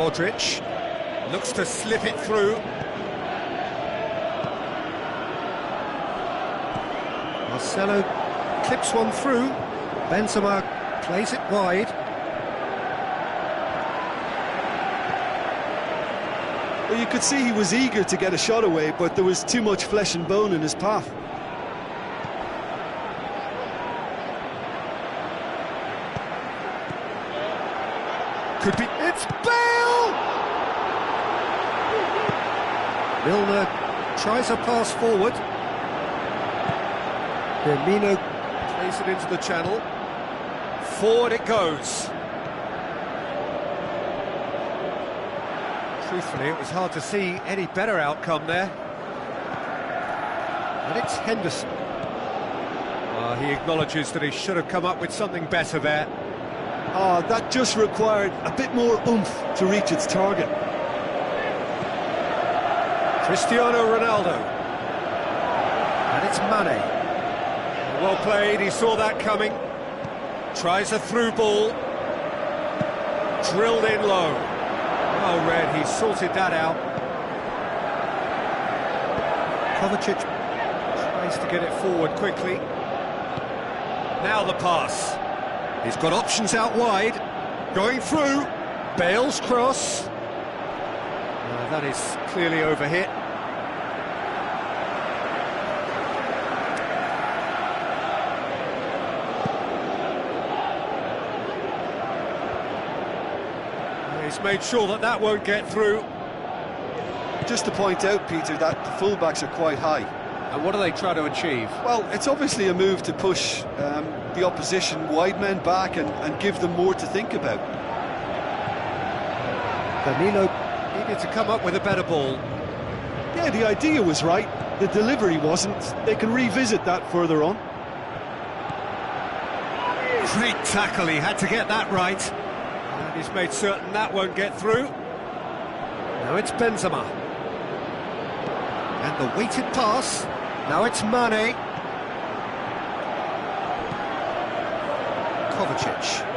Modric looks to slip it through. Marcelo clips one through. Benzema plays it wide. Well, you could see he was eager to get a shot away, but there was too much flesh and bone in his path. Could be... It's Bale! Milner tries a pass forward. Firmino plays it into the channel. Forward it goes. Truthfully, it was hard to see any better outcome there. And it's Henderson. He acknowledges that he should have come up with something better there. That just required a bit more oomph to reach its target. Cristiano Ronaldo. And it's Mane. Well played, he saw that coming. Tries a through ball. Drilled in low. Well read, he sorted that out. Kovacic tries to get it forward quickly. Now the pass. He's got options out wide. Going through. Bale's cross. That is clearly overhit. He's made sure that that won't get through. Just to point out, Peter, that the fullbacks are quite high. And what do they try to achieve? Well, it's obviously a move to push the opposition wide men back and give them more to think about. Danilo needed to come up with a better ball. Yeah, the idea was right, the delivery wasn't. They can revisit that further on. Great tackle, he had to get that right. And he's made certain that won't get through. Now it's Benzema. And the weighted pass. Now it's Mane. Kovacic.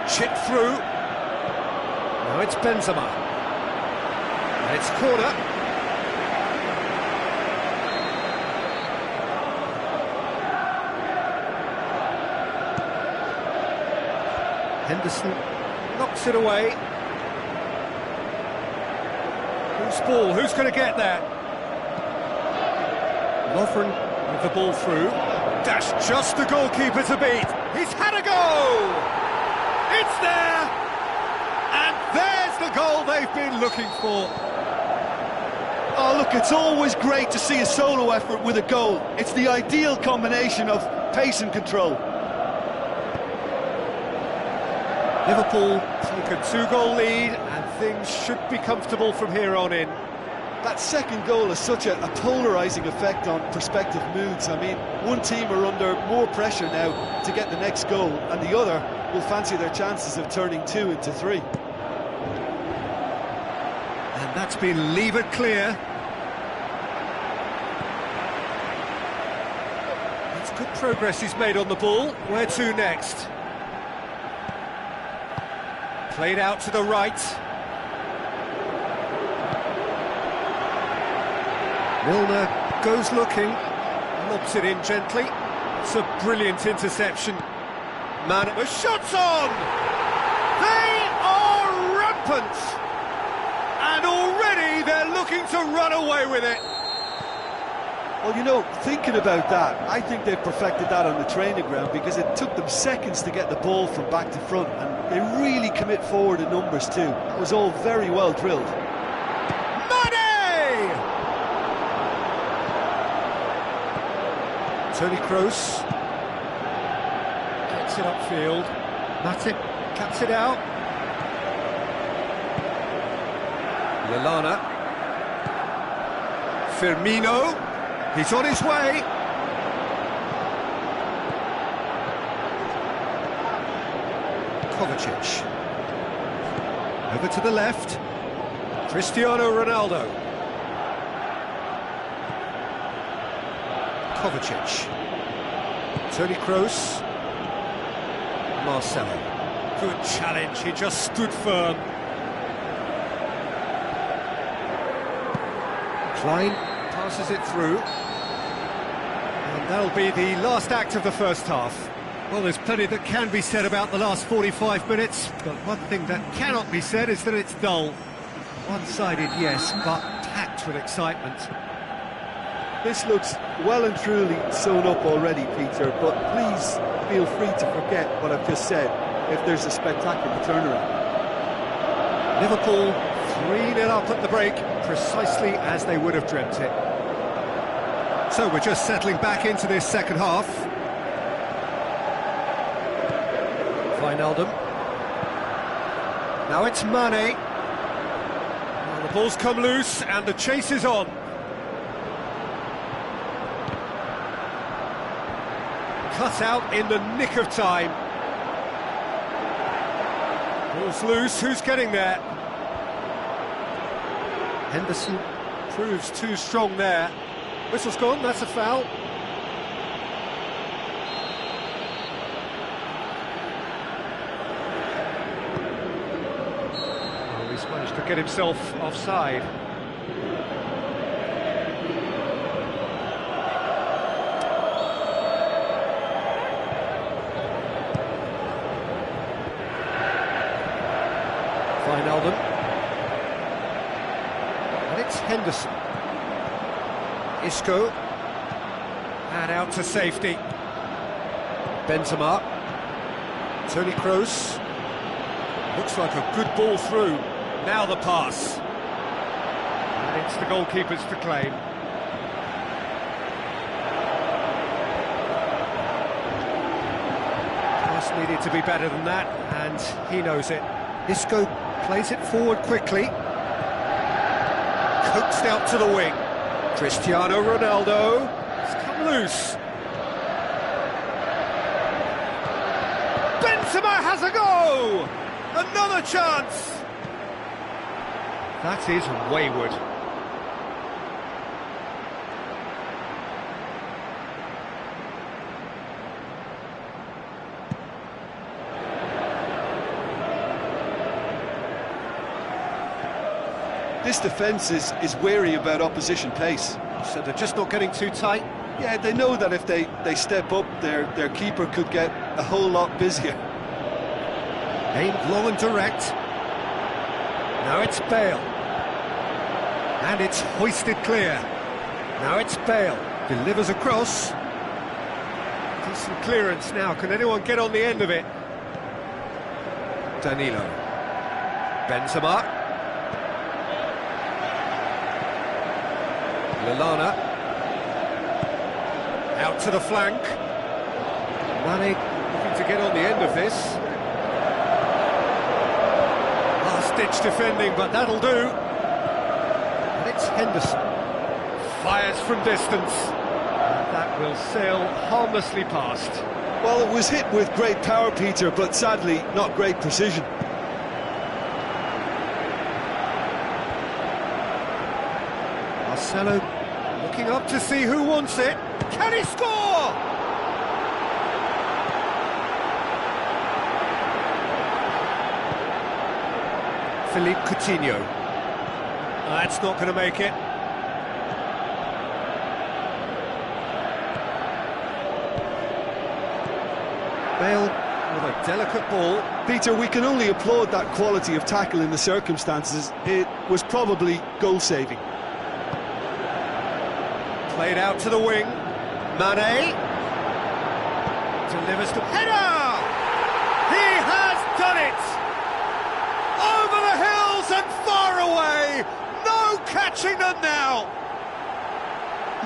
Chip through. Now it's Benzema. And it's corner. Henderson knocks it away. Who's ball? Who's going to get there? Lovren with the ball through. Dash just the goalkeeper to beat. He's had a go! It's there! And there's the goal they've been looking for. Oh, look, it's always great to see a solo effort with a goal. It's the ideal combination of pace and control. Liverpool take a 2-goal lead and things should be comfortable from here on in. That second goal has such a polarising effect on prospective moods. I mean, one team are under more pressure now to get the next goal, and the other will fancy their chances of turning 2 into 3. And that's been levered clear. That's good progress he's made on the ball. Where to next? Played out to the right. Milner goes looking, lobs it in gently. It's a brilliant interception. Man, the shot's on! They are rampant! And already they're looking to run away with it. Well, you know, thinking about that, I think they've perfected that on the training ground because it took them seconds to get the ball from back to front, and they really commit forward in numbers too. It was all very well drilled. Mane! Toni Kroos gets it upfield. Matip cuts it out. Lallana. Firmino. He's on his way. Kovacic. Over to the left. Cristiano Ronaldo. Kovacic. Toni Kroos. Marcelo. Good challenge, he just stood firm. Klein passes it through. And that'll be the last act of the first half. Well, there's plenty that can be said about the last 45 minutes, but one thing that cannot be said is that it's dull. One-sided, yes, but packed with excitement. This looks well and truly sewn up already, Peter, but please feel free to forget what I've just said if there's a spectacular turnaround. Liverpool 3-0 up at the break, precisely as they would have dreamt it. So we're just settling back into this second half. Wijnaldum. Now it's Mane. Well, the ball's come loose and the chase is on. Cut out in the nick of time. Ball's loose, who's getting there? Henderson proves too strong there. Whistle's gone, that's a foul. Oh, he's managed to get himself offside. Wijnaldum. And it's Henderson. Isco. And out to safety. Benzema. Toni Kroos. Looks like a good ball through. Now the pass. And it's the goalkeeper's to claim. Pass needed to be better than that, and he knows it. Isco plays it forward quickly. Coaxed out to the wing. Cristiano Ronaldo. It's come loose. Benzema has a go! Another chance! That is wayward. This defence is wary about opposition pace. So they're just not getting too tight? Yeah, they know that if they step up, their keeper could get a whole lot busier. Aimed low and direct. Now it's Bale. And it's hoisted clear. Now it's Bale. Delivers across. Decent clearance now. Can anyone get on the end of it? Danilo. Benzema. Lallana. Out to the flank. Mane looking to get on the end of this. Last-ditch defending, but that'll do. And it's Henderson. Fires from distance. And that will sail harmlessly past. Well, it was hit with great power, Peter, but sadly not great precision. Marcelo looking up to see who wants it. Can he score? Philippe Coutinho. That's not going to make it. Bale with a delicate ball. Peter, we can only applaud that quality of tackle in the circumstances. It was probably goal-saving. Played out to the wing. Mane delivers to header. He has done it. Over the hills and far away. No catching them now.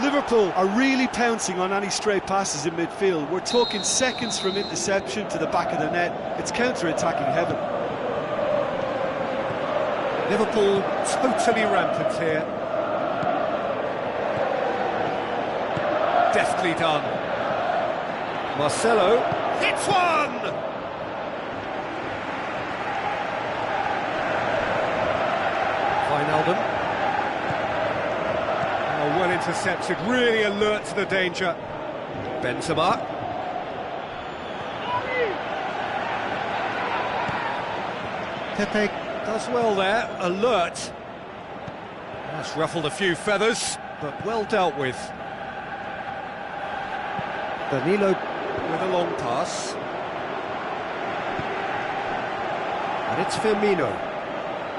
Liverpool are really pouncing on any stray passes in midfield. We're talking seconds from interception to the back of the net. It's counter-attacking heaven. Liverpool totally rampant here. Deftly done. Marcelo hits one! Wijnaldum. Oh, well intercepted, really alert to the danger. Benzema. Pepe does well there, alert. That's ruffled a few feathers, but well dealt with. Danilo with a long pass. And it's Firmino.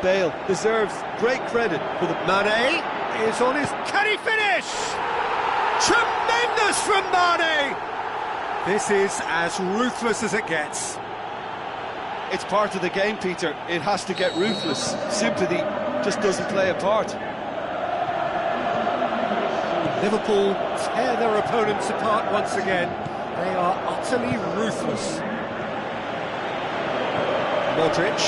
Bale deserves great credit for the... Mane is on his... Can he finish? Tremendous from Mane! This is as ruthless as it gets. It's part of the game, Peter. It has to get ruthless. Sympathy just doesn't play a part. Liverpool tear their opponents apart once again. They are utterly ruthless. Modric.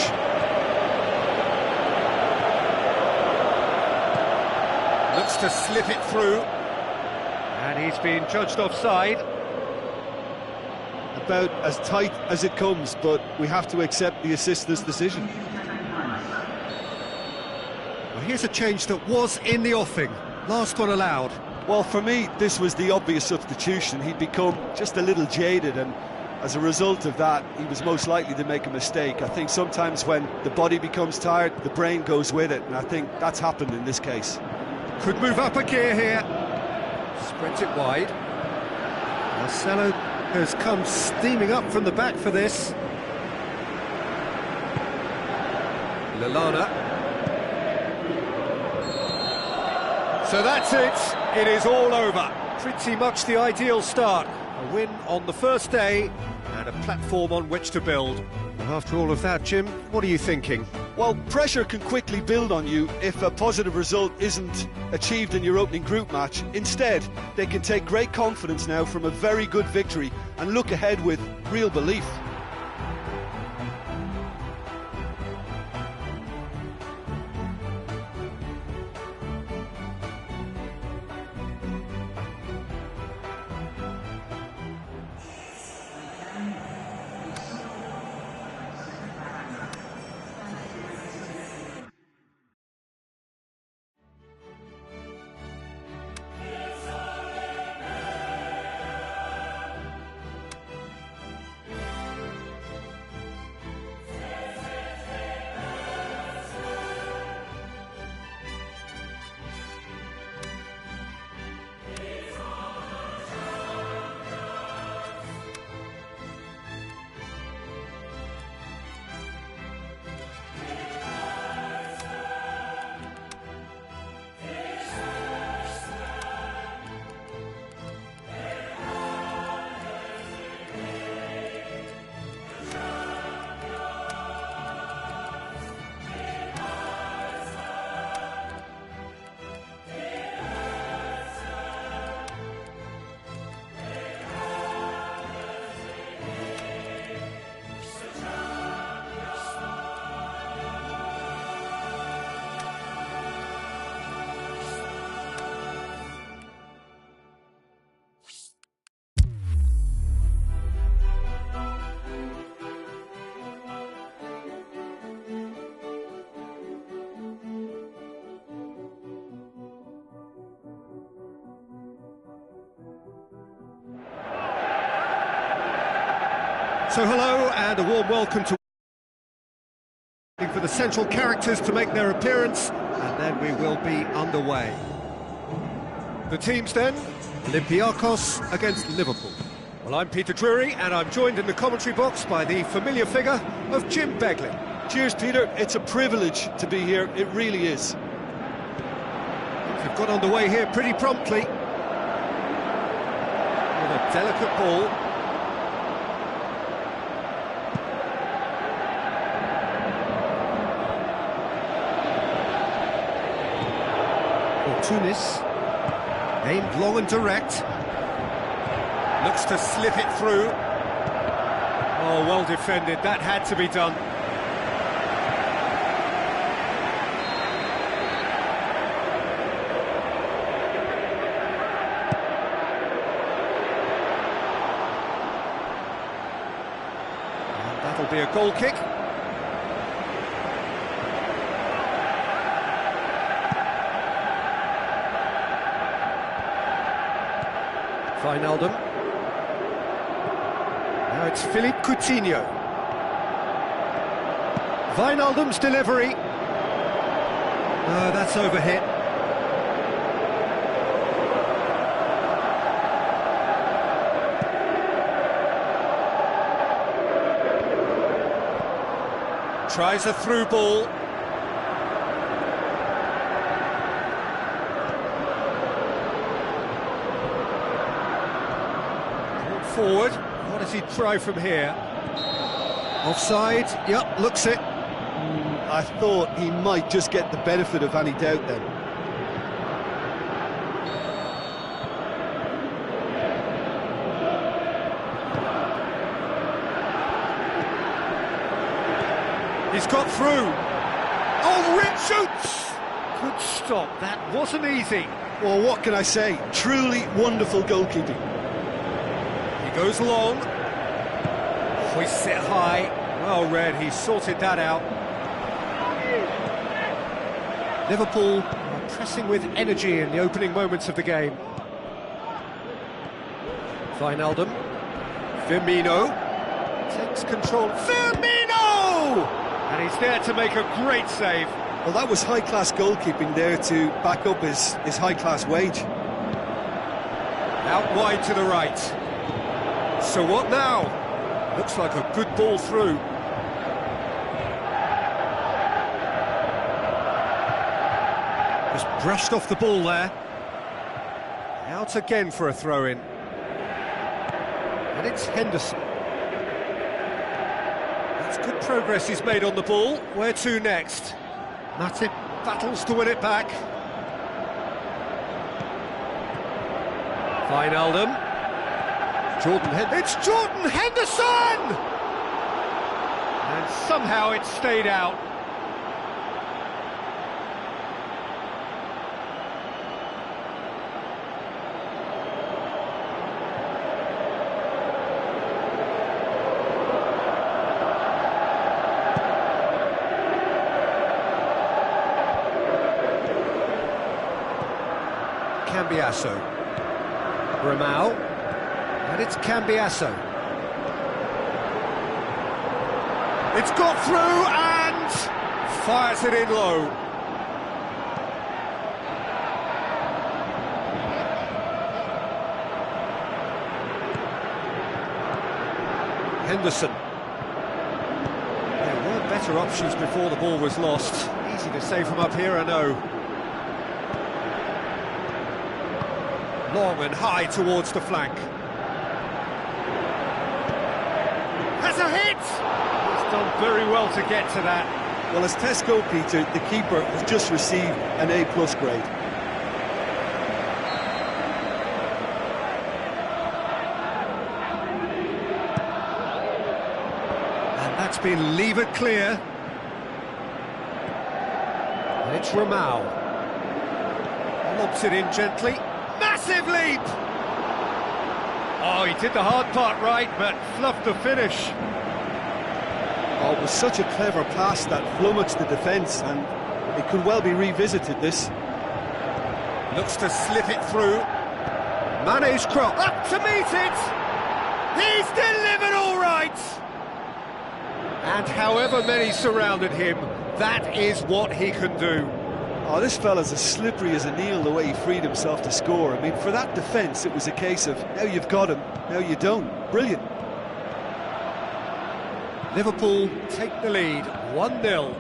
Looks to slip it through. And he's been judged offside. About as tight as it comes, but we have to accept the assistant's decision. Well, here's a change that was in the offing. Last one allowed. Well, for me, this was the obvious substitution. He'd become just a little jaded, and as a result of that, he was most likely to make a mistake. I think sometimes when the body becomes tired, the brain goes with it, and I think that's happened in this case. Could move up a gear here. Sprint it wide. Marcelo has come steaming up from the back for this. Lallana. So that's it. It is all over. Pretty much the ideal start. A win on the first day and a platform on which to build. And after all of that, Jim, what are you thinking? Well, pressure can quickly build on you if a positive result isn't achieved in your opening group match. Instead, they can take great confidence now from a very good victory and look ahead with real belief. So hello and a warm welcome to for the central characters to make their appearance, and then we will be underway. The teams then, Olympiacos against Liverpool. Well, I'm Peter Drury and I'm joined in the commentary box by the familiar figure of Jim Beglin. Cheers, Peter. It's a privilege to be here. It really is. They've got underway here pretty promptly. With a delicate ball. Tunis, aimed long and direct, looks to slip it through. Oh, well defended, that had to be done. And that'll be a goal kick. Wijnaldum. Now it's Philippe Coutinho. Wijnaldum's delivery. No, that's overhit. Tries a through ball. Forward. What does he try from here? Offside. Yep, looks it. I thought he might just get the benefit of any doubt then. He's got through. Oh, Rich shoots! Good stop. That wasn't easy. Well, what can I say? Truly wonderful goalkeeping. He goes long. Hoists it high. Well read, he sorted that out. Liverpool are pressing with energy in the opening moments of the game. Wijnaldum. Firmino. Takes control. Firmino! And he's there to make a great save. Well, that was high-class goalkeeping there to back up his high-class wage. Out wide to the right. So what now? Looks like a good ball through. Just brushed off the ball there. Out again for a throw-in. And it's Henderson. That's good progress he's made on the ball. Where to next? Matip battles to win it back. Wijnaldum. It's Jordan Henderson! And somehow it stayed out. Cambiasso. Ramau. And it's Cambiasso. It's got through and fires it in low. Henderson. There were better options before the ball was lost. Easy to save from up here, I know. Long and high towards the flank. Has a hit! He's done very well to get to that. Well, as test goalkeeper, the keeper has just received an A+ grade. And that's been levered clear. And it's Ramau. Lobs it in gently. Massive leap! Oh, he did the hard part right, but fluffed the finish. Oh, it was such a clever pass that flummoxed the defence, and it could well be revisited, this. Looks to slip it through. Mane's cross. Up to meet it! He's delivered all right! And however many surrounded him, that is what he can do. Oh, this fella's as slippery as a Neil, the way he freed himself to score. I mean, for that defence, it was a case of, now you've got him, now you don't. Brilliant. Liverpool take the lead, 1-0.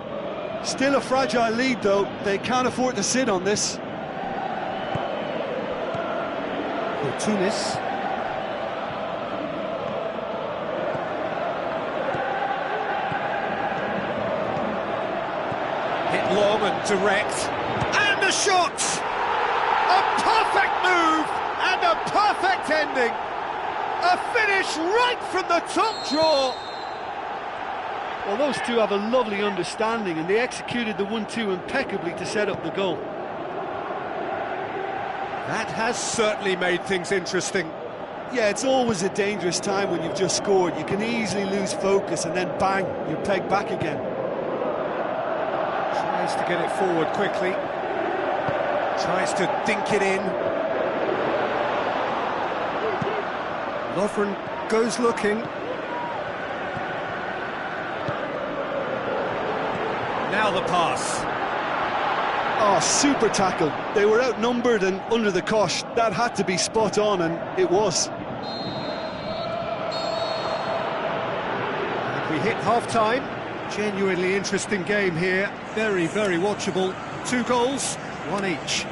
Still a fragile lead, though. They can't afford to sit on this. Tunis. Hit long and direct. And a shot! A perfect move and a perfect ending. A finish right from the top draw. Well, those two have a lovely understanding, and they executed the 1-2 impeccably to set up the goal. That has certainly made things interesting. Yeah, it's always a dangerous time when you've just scored. You can easily lose focus and then bang, you're pegged back again. Tries to get it forward quickly. Tries to dink it in. Lovren goes looking. Now the pass. Oh, super tackle. They were outnumbered and under the cosh. That had to be spot on, and it was. And we hit half-time. Genuinely interesting game here. Very, very watchable. 2 goals, 1 each.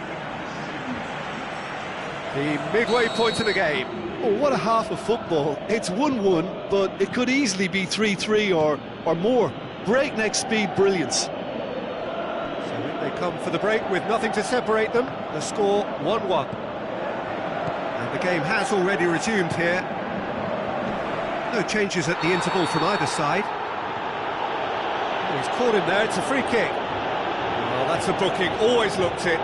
The midway point of the game. Oh, what a half of football. It's 1-1, but it could easily be 3-3 or more. Breakneck speed brilliance. So in they come for the break with nothing to separate them. The score 1-1. And the game has already resumed here. No changes at the interval from either side. Oh, he's caught him there, it's a free kick. Oh, that's a booking, always looked it.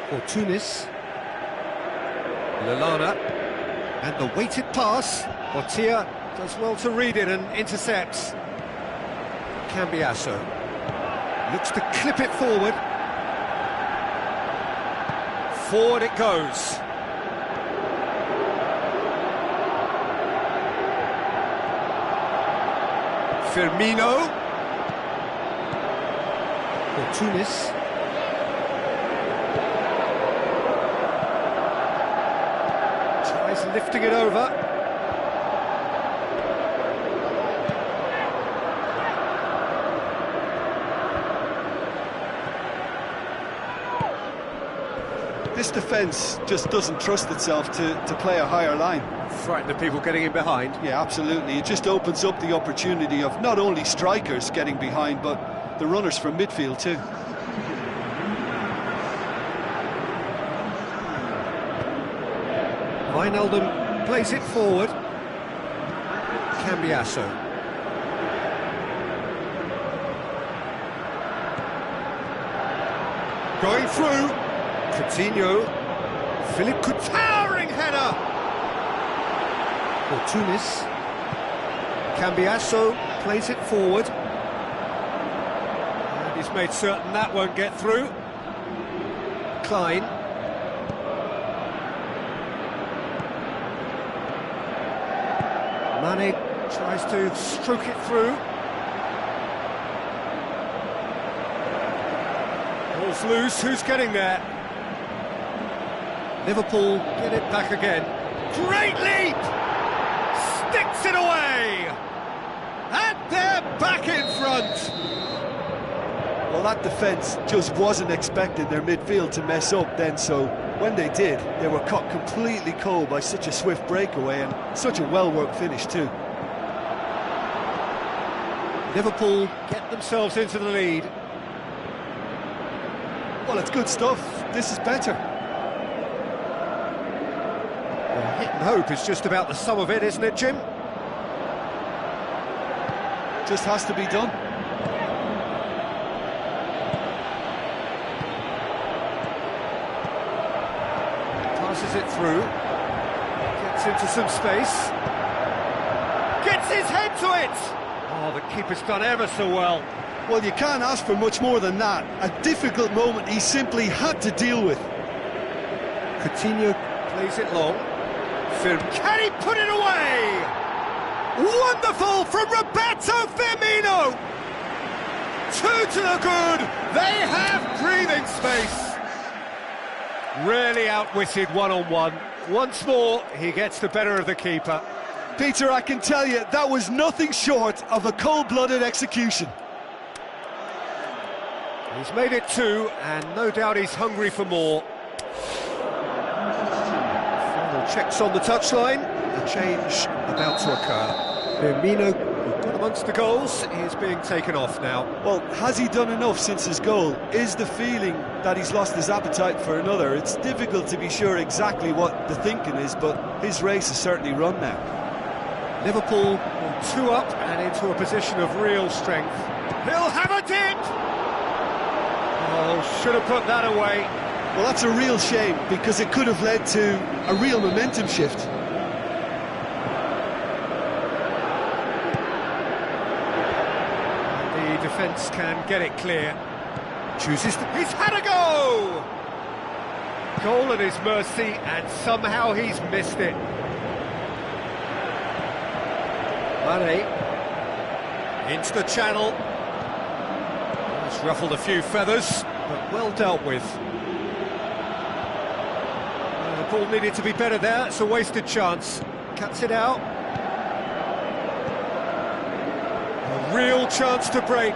For Tunis. Lallana. And the weighted pass. Botia does well to read it and intercepts. Cambiasso. Looks to clip it forward. Forward it goes. Firmino. For Tunis. Tries lifting it over. This defence just doesn't trust itself to play a higher line. Frighten the people getting in behind. Yeah, absolutely. It just opens up the opportunity of not only strikers getting behind, but the runners from midfield too. Wijnaldum plays it forward. Cambiasso. Going through. Coutinho. Philippe towering header. For Tunis. Cambiasso plays it forward. And he's made certain that won't get through. Klein. Mane tries to stroke it through. Ball's loose, who's getting there? Liverpool get it back again. Great leap! Sticks it away! And they're back in front! Well, that defence just wasn't expecting their midfield to mess up then, so when they did, they were caught completely cold by such a swift breakaway and such a well-worked finish too. Liverpool get themselves into the lead. Well, it's good stuff. This is better. Well, hit and hope is just about the sum of it, isn't it, Jim? Just has to be done. Passes it through. Gets into some space. Gets his head to it! Oh, the keeper's done ever so well. Well, you can't ask for much more than that. A difficult moment he simply had to deal with. Coutinho plays it long. Can he put it away? Wonderful from Roberto Firmino! 2 to the good. They have breathing space. Really outwitted one-on-one. Once more, he gets the better of the keeper. Peter, I can tell you, that was nothing short of a cold-blooded execution. He's made it 2, and no doubt he's hungry for more. Final checks on the touchline. A change about to occur. Firmino, who got amongst the goals, is being taken off now. Well, has he done enough since his goal? Is the feeling that he's lost his appetite for another? It's difficult to be sure exactly what the thinking is, but his race is certainly run now. Liverpool 2 up and into a position of real strength. He'll have a dip! Oh, should have put that away. Well, that's a real shame, because it could have led to a real momentum shift. The defence can get it clear. Chooses to... He's had a go! Goal at his mercy, and somehow he's missed it. Mane into the channel. It's ruffled a few feathers, but well dealt with. The ball needed to be better there. It's a wasted chance. Cuts it out. A real chance to break.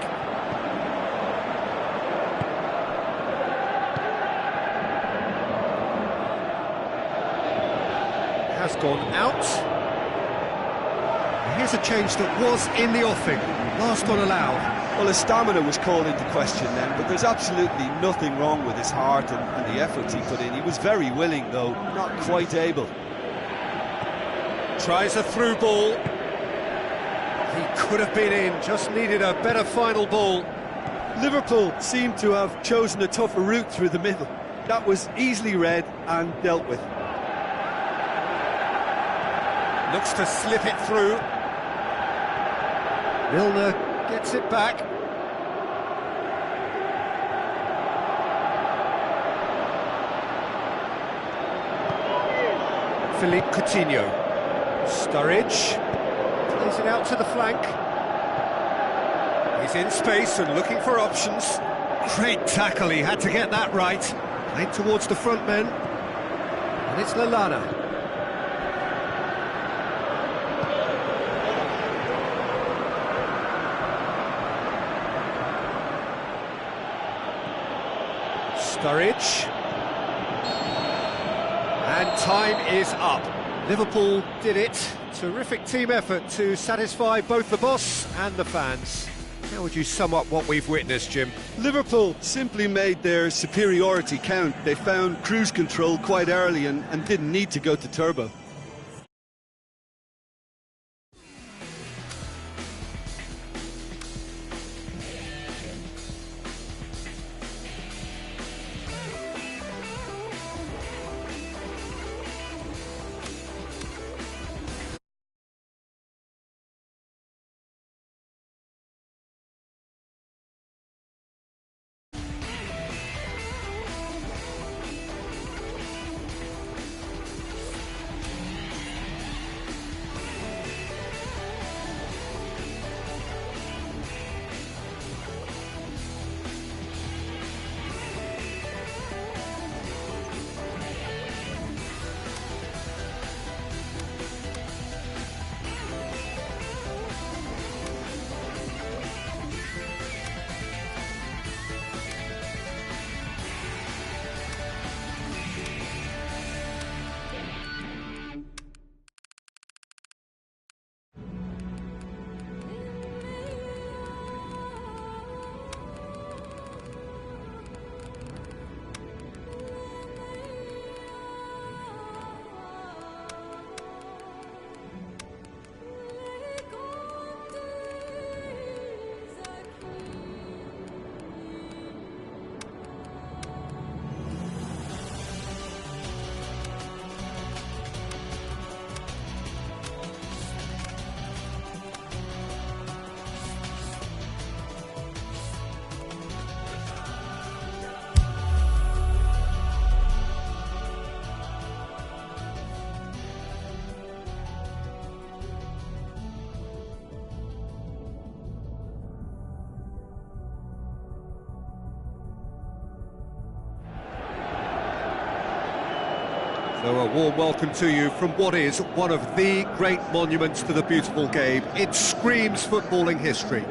Has gone out. Here's a change that was in the offing. Last one allowed. Well, his stamina was called into question then, but there's absolutely nothing wrong with his heart and the efforts he put in. He was very willing, though, not quite able. Tries a through ball. He could have been in, just needed a better final ball. Liverpool seemed to have chosen a tougher route through the middle. That was easily read and dealt with. Looks to slip it through. Milner gets it back. Philippe Coutinho. Sturridge plays it out to the flank. He's in space and looking for options. Great tackle, he had to get that right. Played towards the front men. And it's Lallana. Sturridge. And time is up. Liverpool did it. Terrific team effort to satisfy both the boss and the fans. How would you sum up what we've witnessed, Jim? Liverpool simply made their superiority count. They found cruise control quite early and didn't need to go to turbo. So a warm welcome to you from what is one of the great monuments to the beautiful game. It screams footballing history.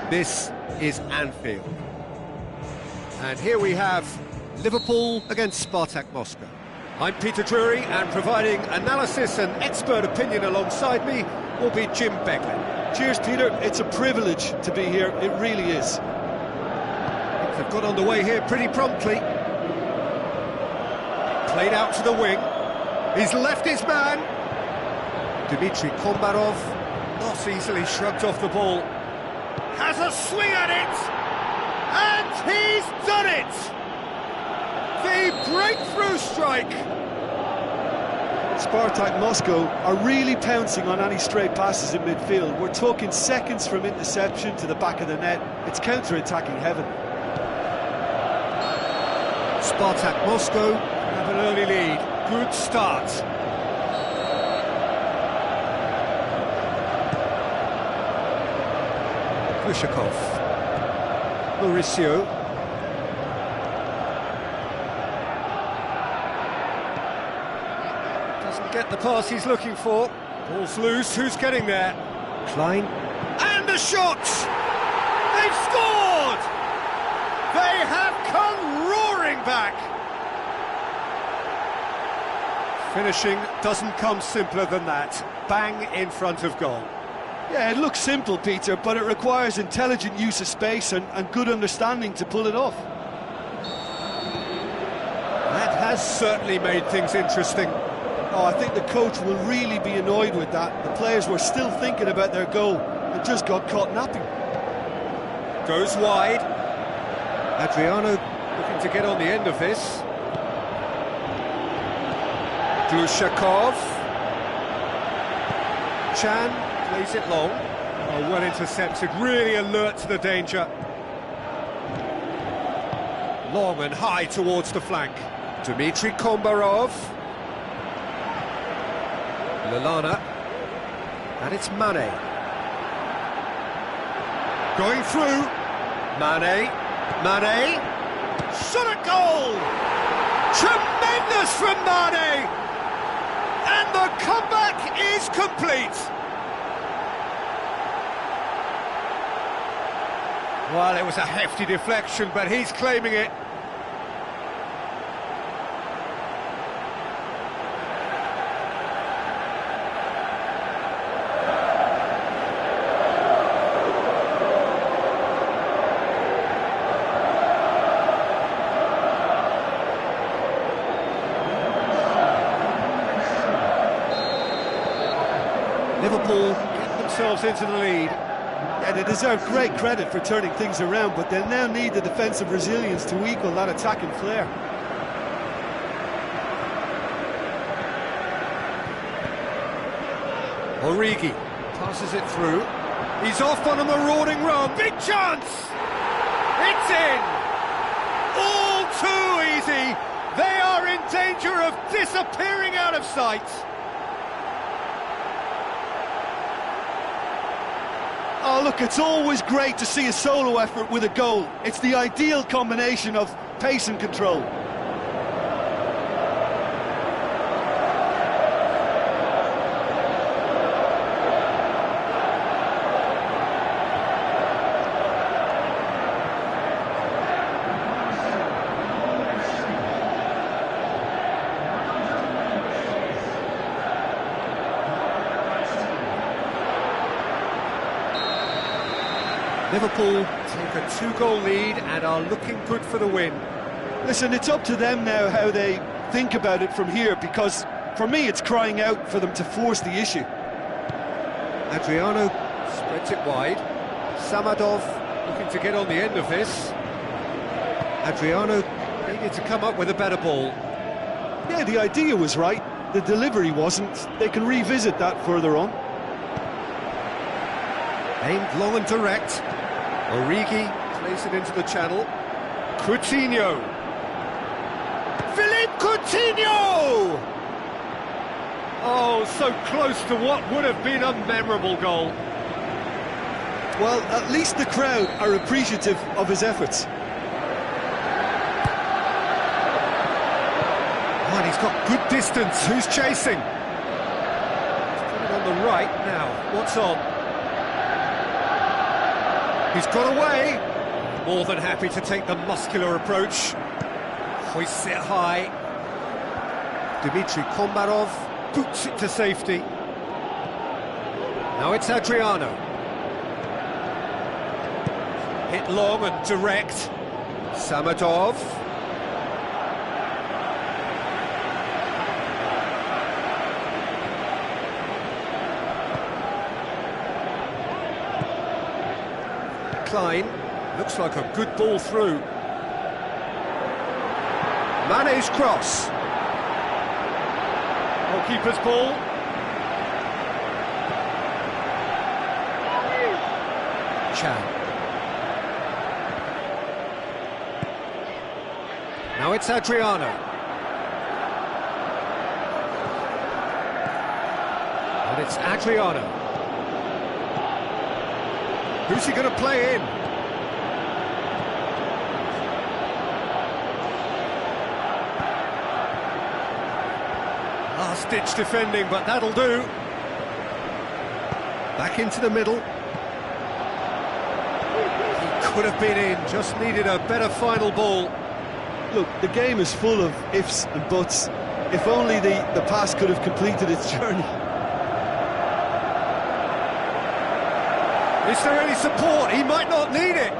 This is Anfield. And here we have Liverpool against Spartak Moscow. I'm Peter Drury, and providing analysis and expert opinion alongside me will be Jim Beglin. Cheers, Peter. It's a privilege to be here. It really is. They've got on the way here pretty promptly. Played out to the wing. He's left his man. Dmitry Kombarov not easily shrugged off the ball. Has a swing at it. And he's done it. The breakthrough strike. Spartak Moscow are really pouncing on any stray passes in midfield. We're talking seconds from interception to the back of the net. It's counter-attacking heaven. Spartak Moscow Have an early lead. Good start. Kushakov. Mauricio. Doesn't get the pass he's looking for. Ball's loose. Who's getting there? Klein. And a shot! They've scored! They have come roaring back! Finishing doesn't come simpler than that. Bang in front of goal. Yeah, it looks simple, Peter, but it requires intelligent use of space and good understanding to pull it off. That has certainly made things interesting. Oh, I think the coach will really be annoyed with that. The players were still thinking about their goal and just got caught napping. Goes wide. Adriano looking to get on the end of this. Glushakov. Chan plays it long. Oh, well intercepted, really alert to the danger. Long and high towards the flank. Dmitry Kombarov. Lallana. And it's Mane. Going through. Mane. Mane. Shot at goal! Tremendous from Mane! And the comeback is complete! Well, it was a hefty deflection, but he's claiming it. Liverpool get themselves into the lead. Yeah, they deserve great credit for turning things around, but they'll now need the defensive resilience to equal that attacking flair. Origi passes it through. He's off on a marauding run. Big chance! It's in! All too easy! They are in danger of disappearing out of sight! Oh, look, it's always great to see a solo effort with a goal. It's the ideal combination of pace and control. Liverpool take a two-goal lead and are looking good for the win. Listen, it's up to them now how they think about it from here, because for me it's crying out for them to force the issue. Adriano spreads it wide. Samadov looking to get on the end of this. Adriano needed to come up with a better ball. Yeah, the idea was right, the delivery wasn't. They can revisit that further on. Aimed long and direct. Origi plays it into the channel. Coutinho. Philippe Coutinho! Oh, so close to what would have been a memorable goal. Well, at least the crowd are appreciative of his efforts. Oh, and he's got good distance. Who's chasing? He's got it on the right now. What's on? He's got away. More than happy to take the muscular approach. Hoists it high. Dmitry Kombarov boots it to safety. Now it's Adriano. Hit long and direct. Samadov. Klein, looks like a good ball through. Mane's cross. Goalkeeper's ball. Chan. Now it's Adriano. And it's Adriano. Who's he going to play in? Last-ditch defending, but that'll do. Back into the middle. He could have been in, just needed a better final ball. Look, the game is full of ifs and buts. If only the pass could have completed its journey. Is there any support? He might not need it.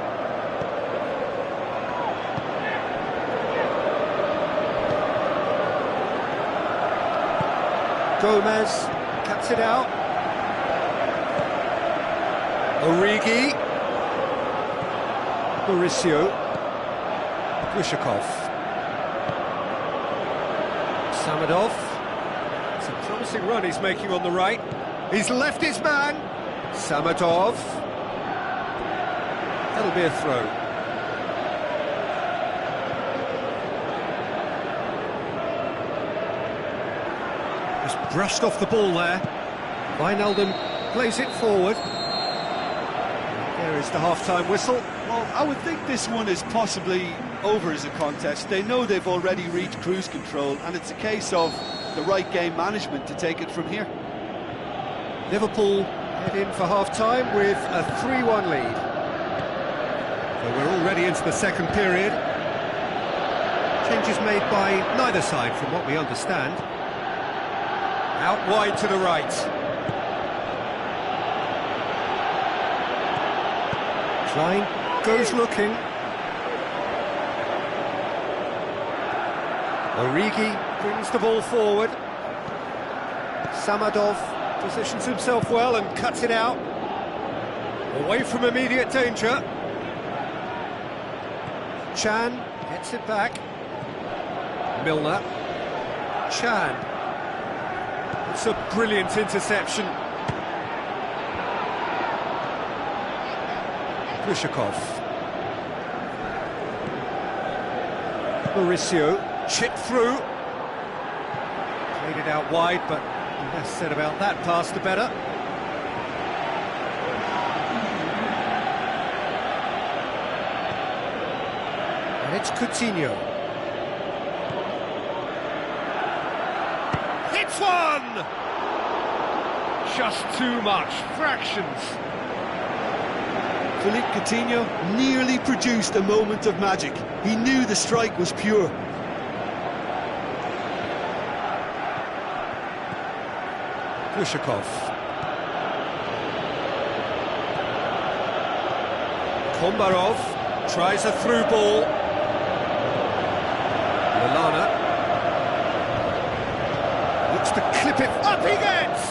Gomez cuts it out. Origi. Mauricio. Glushakov. Samadov. It's a promising run he's making on the right. He's left his man. Samadov. That'll be a throw. Just brushed off the ball there. Wijnaldum plays it forward. There is the half-time whistle. Well, I would think this one is possibly over as a contest. They know they've already reached cruise control, and it's a case of the right game management to take it from here. Liverpool head in for half-time with a 3-1 lead. So we're already into the second period. Changes made by neither side, from what we understand. Out wide to the right. Klein goes looking. Origi brings the ball forward. Samadov positions himself well and cuts it out. Away from immediate danger. Chan gets it back. Milner. Chan. It's a brilliant interception. Glushakov. Mauricio. Chip through. Played it out wide, but the less said about that pass, the better. And it's Coutinho. Hits one! Just too much. Fractions. Philippe Coutinho nearly produced a moment of magic. He knew the strike was pure. Glushakov. Kombarov tries a through ball. Lallana looks to clip it. Up he gets!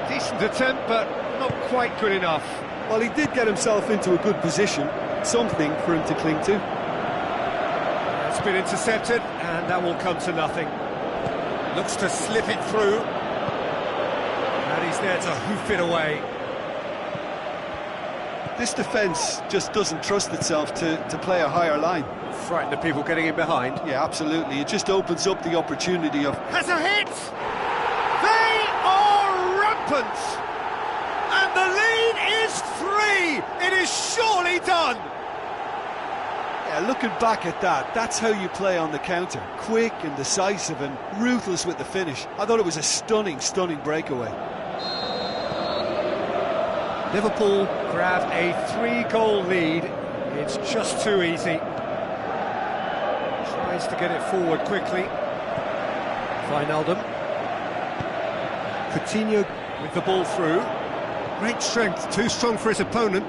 Decent attempt, but not quite good enough. Well, he did get himself into a good position. Something for him to cling to. It's been intercepted, and that will come to nothing. Looks to slip it through. And he's there to hoof it away. This defence just doesn't trust itself to play a higher line. Frighten the people getting in behind. Yeah, absolutely. It just opens up the opportunity of... Has a hit! They are rampant! And the lead is 3! It is surely done! Yeah, looking back at that, that's how you play on the counter. Quick and decisive and ruthless with the finish. I thought it was a stunning, stunning breakaway. Liverpool grab a 3-goal lead. It's just too easy. Tries to get it forward quickly. Wijnaldum. Coutinho with the ball through. Great strength, too strong for his opponent.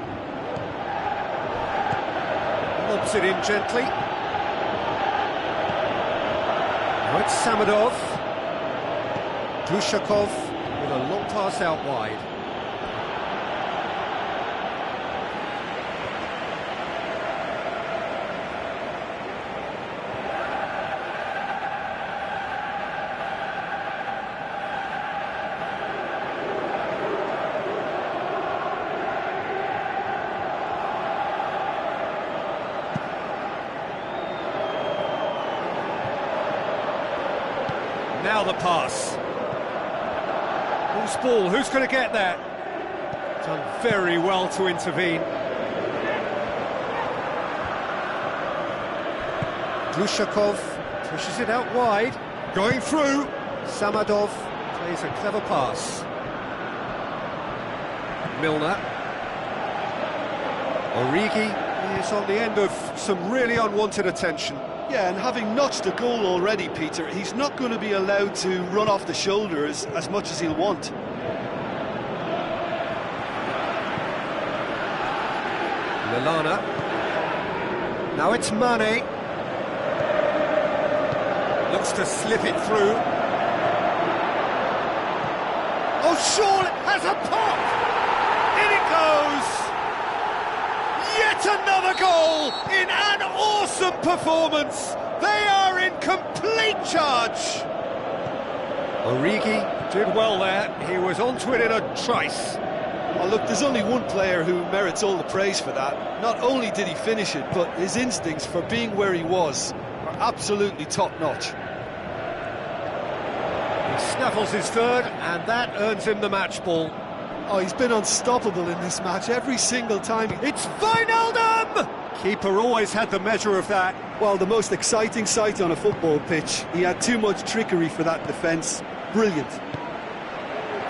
Lobs it in gently. Now it's Samadov. Glushakov with a long pass out wide. Now the pass. Who's ball? Who's going to get there? Done very well to intervene. Glushakov pushes it out wide. Going through. Samadov plays a clever pass. Milner. Origi is on the end of some really unwanted attention. Yeah, and having notched a goal already, Peter, he's not going to be allowed to run off the shoulders as much as he'll want. Lallana. Now it's Mane. Looks to slip it through. Oh, Shaw has a pop! In it goes! Yet another goal in an awesome performance! They are in complete charge! Origi did well there. He was onto it in a trice. Well, look, there's only one player who merits all the praise for that. Not only did he finish it, but his instincts for being where he was are absolutely top-notch. He snaffles his third, and that earns him the match ball. Oh, he's been unstoppable in this match every single time. It's Wijnaldum! Keeper always had the measure of that. Well, the most exciting sight on a football pitch. He had too much trickery for that defence. Brilliant.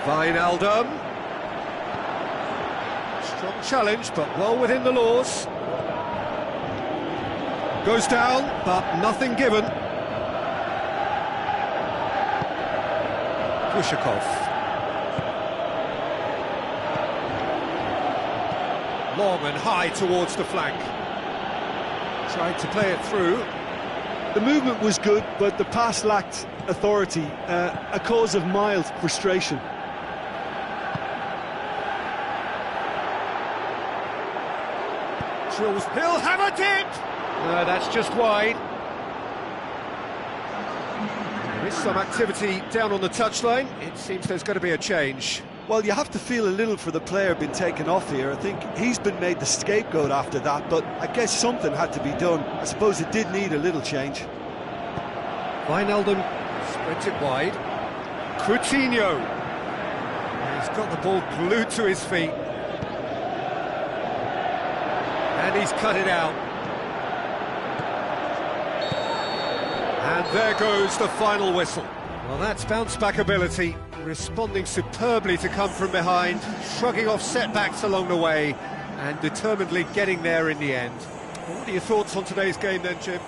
Wijnaldum. Strong challenge, but well within the laws. Goes down, but nothing given. Glushakov. Long and high towards the flank. Tried to play it through. The movement was good, but the pass lacked authority, a cause of mild frustration. Drills, he'll have a dip! No, that's just wide. There is some activity down on the touchline. It seems there's going to be a change. Well, you have to feel a little for the player being taken off here. I think he's been made the scapegoat after that, but I guess something had to be done. I suppose it did need a little change. Wijnaldum spreads it wide. Coutinho. He's got the ball glued to his feet. And he's cut it out. And there goes the final whistle. Well, that's bounce-back ability, responding superbly to come from behind, shrugging off setbacks along the way, and determinedly getting there in the end. Well, what are your thoughts on today's game then, Jim?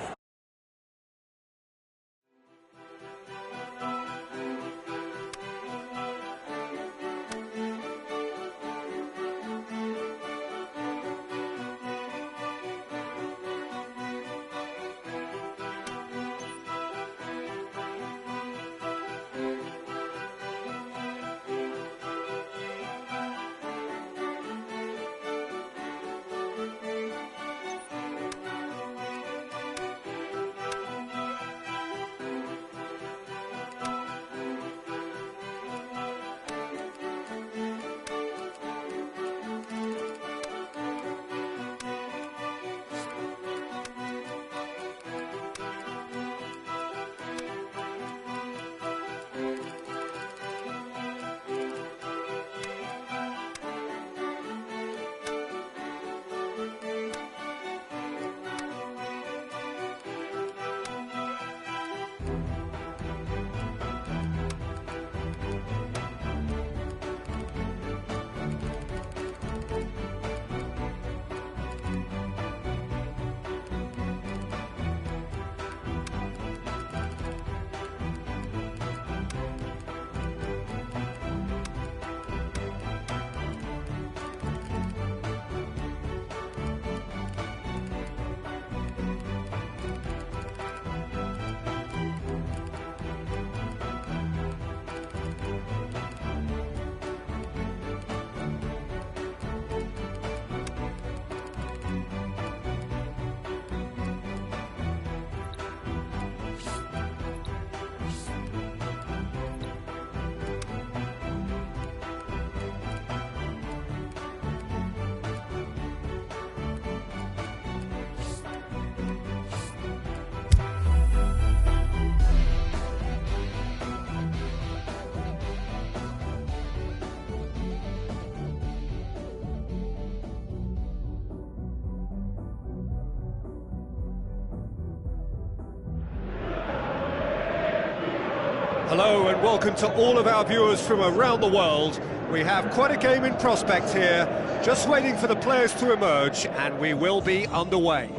Hello and welcome to all of our viewers from around the world. We have quite a game in prospect here, just waiting for the players to emerge, and we will be underway.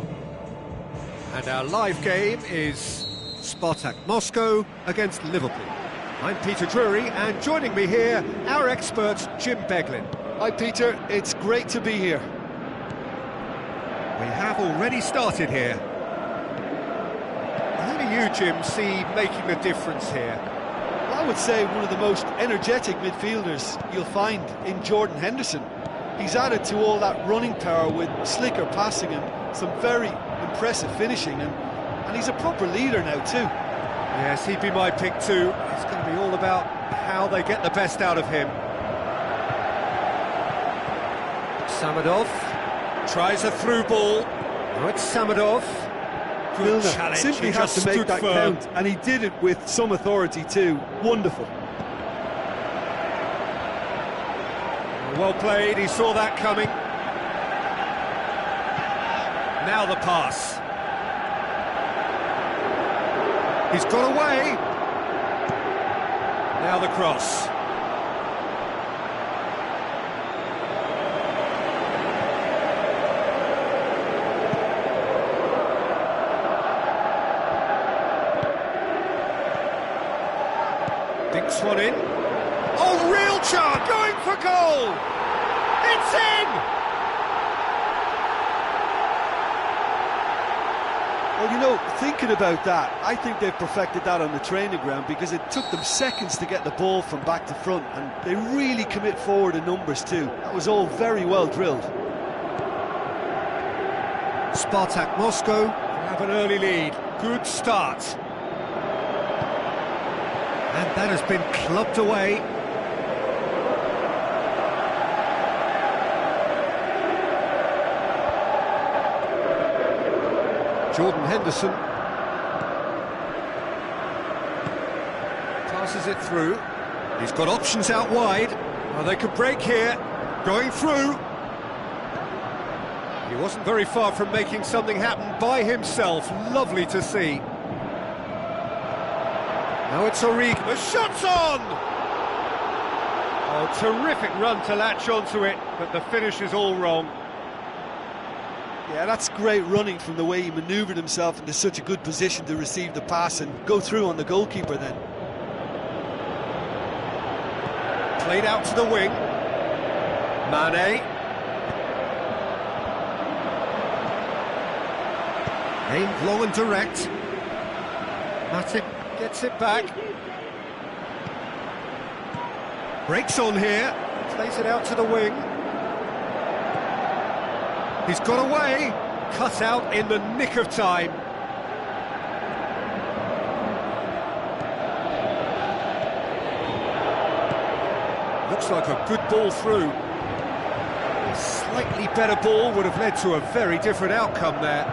And our live game is Spartak Moscow against Liverpool. I'm Peter Drury, and joining me here, our expert Jim Beglin. Hi Peter, it's great to be here. We have already started here. How do you, Jim, see making the difference here? I would say one of the most energetic midfielders you'll find in Jordan Henderson. He's added to all that running power with slicker passing and some very impressive finishing, and he's a proper leader now too. Yes, he'd be my pick too. It's going to be all about how they get the best out of him. Samadov tries a through ball. Now it's Samadov. Good challenge. Simply had to make that count, and he did it with some authority too. Wonderful. Well played, he saw that coming. Now the pass. He's got away. Now the cross. Dinks one in. Oh, real chance, going for goal! It's in! Well, you know, thinking about that, I think they've perfected that on the training ground, because it took them seconds to get the ball from back to front, and they really commit forward in numbers too. That was all very well drilled. Spartak Moscow have an early lead. Good start. And that has been clubbed away. Jordan Henderson passes it through. He's got options out wide. Well, they could break here. Going through. He wasn't very far from making something happen by himself. Lovely to see. Now it's Origi. The shot's on! Oh, terrific run to latch onto it, but the finish is all wrong. Yeah, that's great running from the way he manoeuvred himself into such a good position to receive the pass and go through on the goalkeeper then. Played out to the wing. Mane. Aimed long and direct. Matip gets it back. Breaks on here. Plays it out to the wing. He's got away. Cut out in the nick of time. Looks like a good ball through. A slightly better ball would have led to a very different outcome there.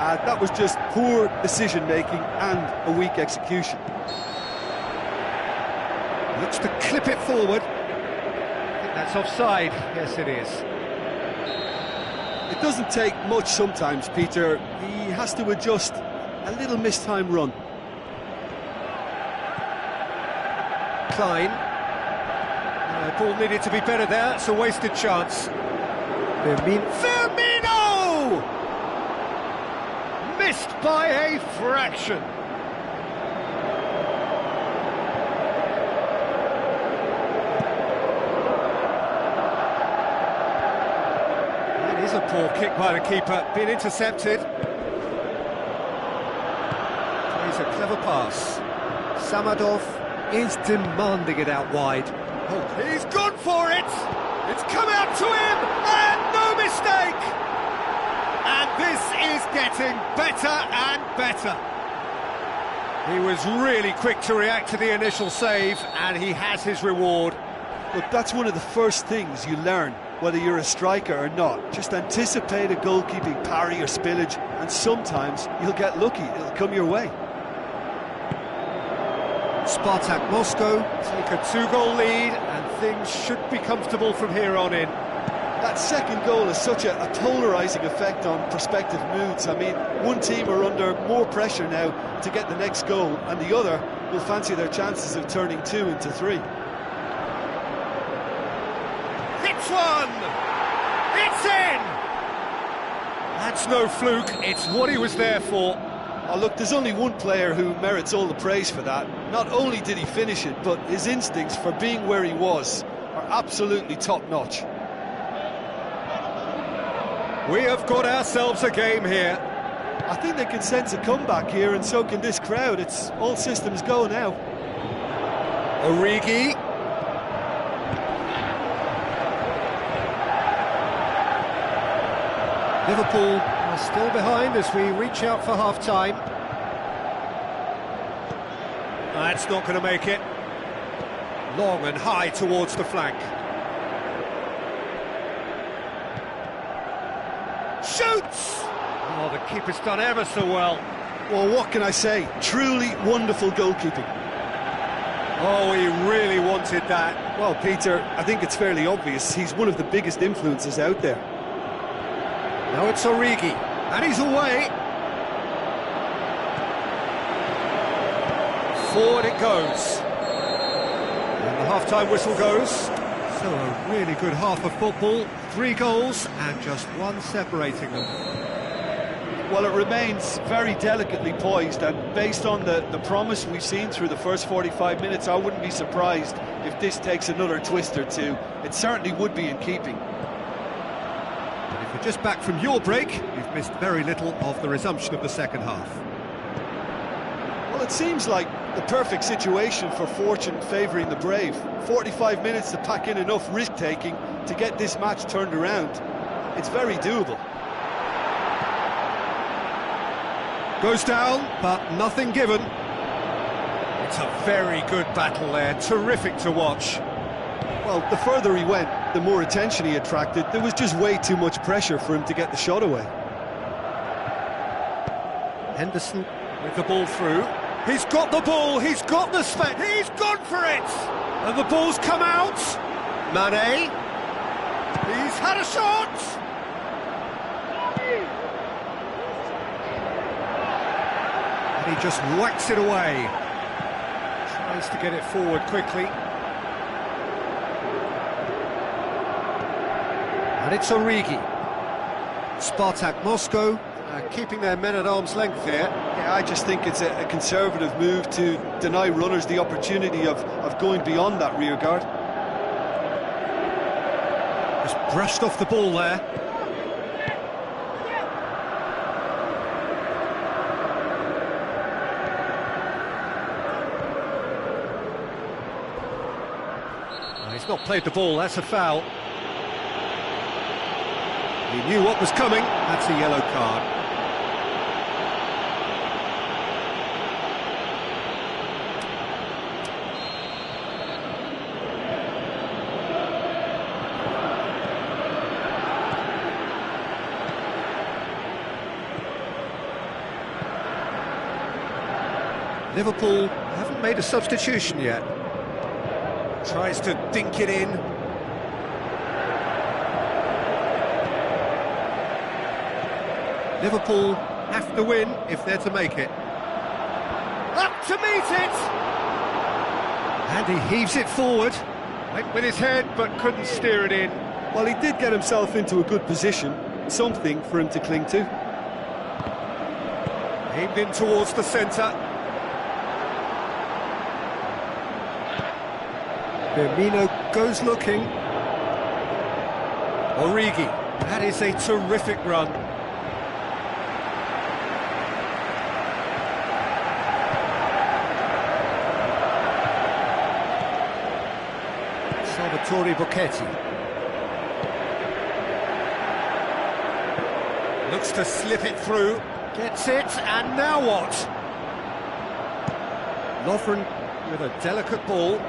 That was just poor decision-making and a weak execution. Looks to clip it forward. I think that's offside. Yes, it is. It doesn't take much sometimes, Peter. He has to adjust a little mistimed run. Klein. Ball needed to be better there. It's a wasted chance. Firmino! Missed by a fraction. That is a poor kick by the keeper, being intercepted. Plays a clever pass. Samadov is demanding it out wide. Oh, he's gone for it! It's come out to him, and no mistake! And this is getting better and better. He was really quick to react to the initial save, and he has his reward. Look, that's one of the first things you learn, whether you're a striker or not. Just anticipate a goalkeeping parry or spillage, and sometimes you'll get lucky, it'll come your way. Spartak Moscow take a 2-goal lead, and things should be comfortable from here on in. That second goal has such a polarising effect on prospective moods. I mean, one team are under more pressure now to get the next goal, and the other will fancy their chances of turning 2 into 3. Hits one! It's in! That's no fluke, it's what he was there for. Oh, look, there's only one player who merits all the praise for that. Not only did he finish it, but his instincts for being where he was are absolutely top-notch. We have got ourselves a game here. I think they can sense a comeback here, and so can this crowd. It's all systems go now. Origi. Liverpool are still behind as we reach out for half-time. That's not going to make it. Long and high towards the flank. Shoots! Oh, the keeper's done ever so well. Well, what can I say? Truly wonderful goalkeeping. Oh, he really wanted that. Well, Peter, I think it's fairly obvious. He's one of the biggest influences out there. Now it's Origi, and he's away. Forward it goes. And the half-time whistle goes. So a really good half of football, 3 goals and just 1 separating them. Well, it remains very delicately poised, and based on the promise we've seen through the first 45 minutes, I wouldn't be surprised if this takes another twist or two. It certainly would be in keeping. If you're just back from your break, you've missed very little of the resumption of the second half. Well, it seems like the perfect situation for fortune favouring the brave. 45 minutes to pack in enough risk-taking to get this match turned around. It's very doable. Goes down, but nothing given. It's a very good battle there, terrific to watch. Well, the further he went, the more attention he attracted. There was just way too much pressure for him to get the shot away. Henderson with the ball through. He's got the ball, he's got the spec, he's gone for it! And the ball's come out. Mane. He's had a shot! And he just whacks it away. Tries to get it forward quickly. And it's Origi. Spartak Moscow keeping their men at arm's length here. Yeah, I just think it's a conservative move to deny runners the opportunity of going beyond that rear guard. Just brushed off the ball there. He's not played the ball, that's a foul. He knew what was coming, that's a yellow card. Liverpool haven't made a substitution yet. Tries to dink it in. Liverpool have to win if they're to make it. Up to meet it! And he heaves it forward. Went with his head, but couldn't steer it in. Well, he did get himself into a good position. Something for him to cling to. Aimed in towards the centre. Firmino goes looking. Origi, that is a terrific run. Salvatore Bocchetti. Looks to slip it through. Gets it, and now what? Lovren with a delicate ball.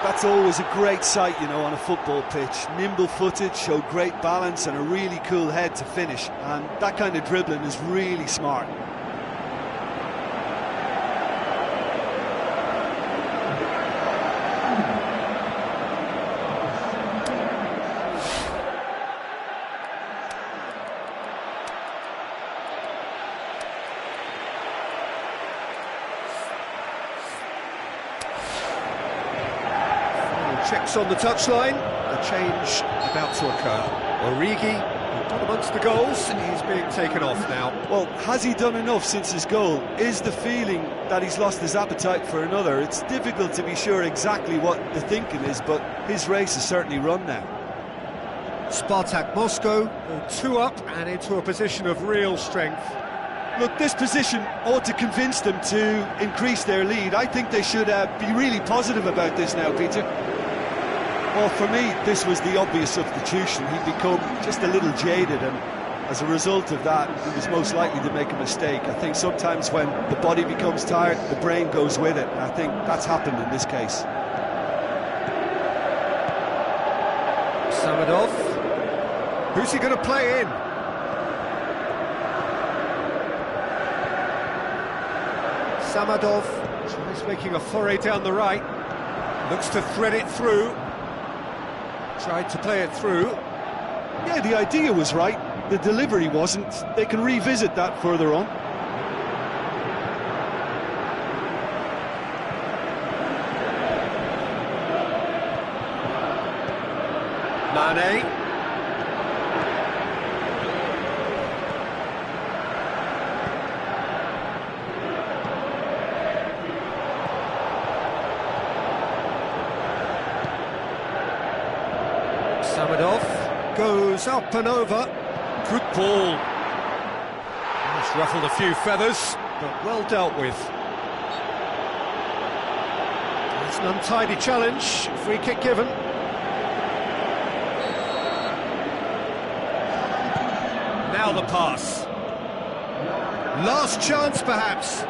That's always a great sight, you know, on a football pitch. Nimble-footed, showed great balance and a really cool head to finish. And that kind of dribbling is really smart. Checks on the touchline, a change about to occur. Origi, not amongst the goals, he's being taken off now. Well, has he done enough since his goal? Is the feeling that he's lost his appetite for another? It's difficult to be sure exactly what the thinking is, but his race is certainly run now. Spartak Moscow, 2 up and into a position of real strength. Look, this position ought to convince them to increase their lead. I think they should be really positive about this now, Peter. Well, for me, this was the obvious substitution. He'd become just a little jaded, and as a result of that, he was most likely to make a mistake. I think sometimes when the body becomes tired, the brain goes with it, and I think that's happened in this case. Samadov. Who's he going to play in? Samadov tries making a foray down the right. Looks to thread it through. Tried to play it through. Yeah, the idea was right. The delivery wasn't. They can revisit that further on. Mane. Samadov goes up and over. Good ball. It's ruffled a few feathers, but well dealt with. It's an untidy challenge. Free kick given. Now the pass. Last chance, perhaps.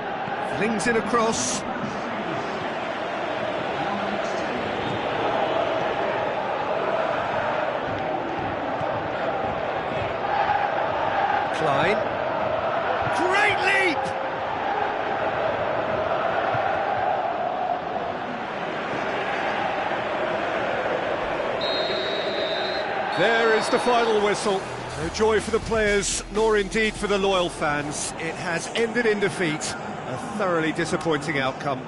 Flings it across. Klein. Great leap! There is the final whistle. No joy for the players, nor indeed for the loyal fans. It has ended in defeat. A thoroughly disappointing outcome.